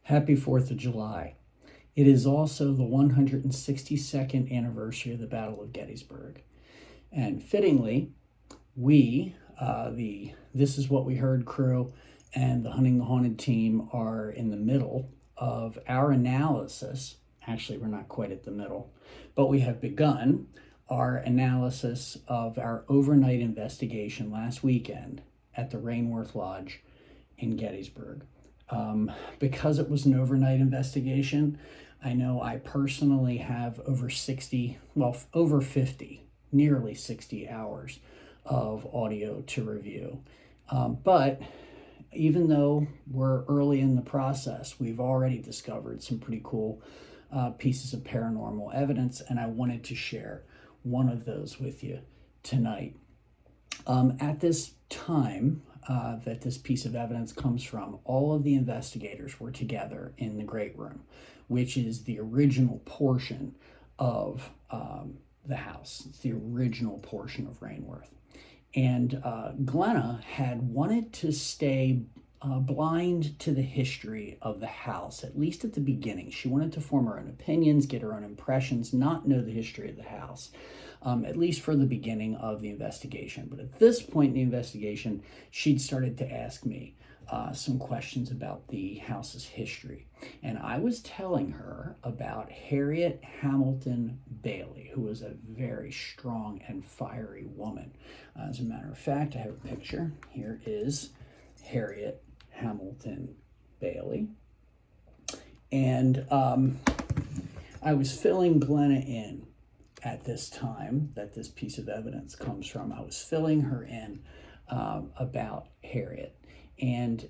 Happy 4th of July. It is also the 162nd anniversary of the Battle of Gettysburg. And fittingly, we, the This Is What We Heard crew and the Hunting the Haunted team are in the middle of our analysis. Actually, we're not quite at the middle, but we have begun our analysis of our overnight investigation last weekend at the Rainworth Lodge in Gettysburg. Because it was an overnight investigation, I know I personally have over 50, nearly 60 hours of audio to review. But even though we're early in the process, we've already discovered some pretty cool pieces of paranormal evidence, and I wanted to share one of those with you tonight. At this time that this piece of evidence comes from, all of the investigators were together in the Great Room, which is the original portion of the house. It's the original portion of Rainworth. And Glenna had wanted to stay blind to the history of the house, at least at the beginning. She wanted to form her own opinions, get her own impressions, not know the history of the house, at least for the beginning of the investigation. But at this point in the investigation, she'd started to ask me some questions about the house's history. And I was telling her about Harriet Hamilton Bailey, who was a very strong and fiery woman. As a matter of fact, I have a picture. Here is Harriet Hamilton Bailey. And I was filling Glenna in at this time that this piece of evidence comes from. I was filling her in about Harriet. And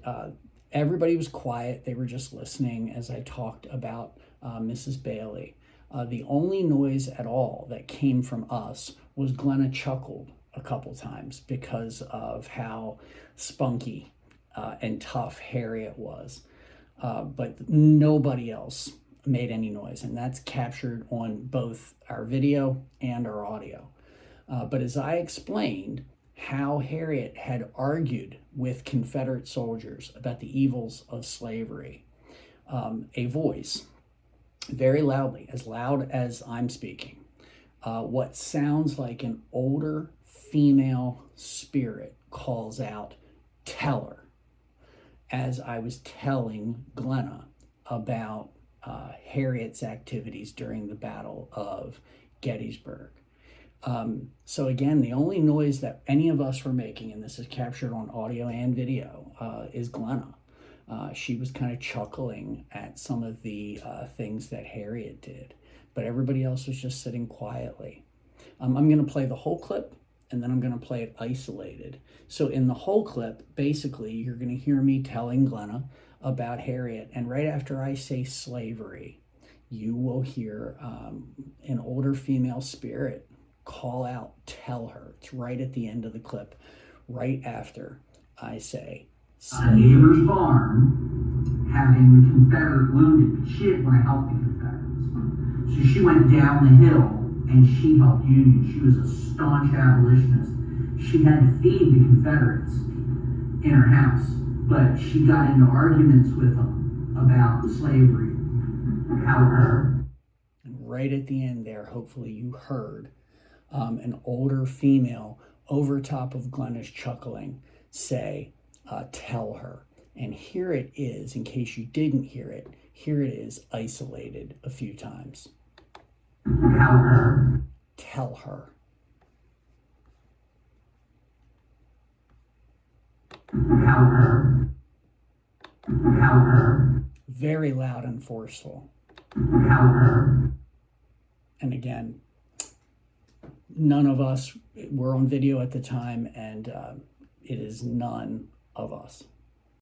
everybody was quiet. They were just listening as I talked about Mrs. Bailey. The only noise at all that came from us was Glenna chuckled a couple times because of how spunky and tough Harriet was. But nobody else made any noise, and that's captured on both our video and our audio. But as I explained how Harriet had argued with Confederate soldiers about the evils of slavery, a voice, very loudly, as loud as I'm speaking, what sounds like an older female spirit calls out, "Tell her," as I was telling Glenna about Harriet's activities during the Battle of Gettysburg. So again, the only noise that any of us were making, and this is captured on audio and video, is Glenna. She was kind of chuckling at some of the things that Harriet did, but everybody else was just sitting quietly. I'm going to play the whole clip, and then I'm going to play it isolated. So in the whole clip, basically, you're going to hear me telling Glenna about Harriet, and right after I say slavery, you will hear an older female spirit call out, "Tell her." It's right at the end of the clip, right after I say slavery. A neighbor's farm having the Confederate wounded, but she didn't want to help the Confederates. So she went down the hill and she helped Union. She was a staunch abolitionist. She had to feed the Confederates in her house, but she got into arguments with them about slavery. However, right at the end there, hopefully you heard an older female over top of Glenna's chuckling say, "Tell her." And here it is, in case you didn't hear it, here it is isolated a few times. Tell her. Tell her. Tell her. Tell her. Very loud and forceful. Tell her. And again, none of us were on video at the time, and it is none of us.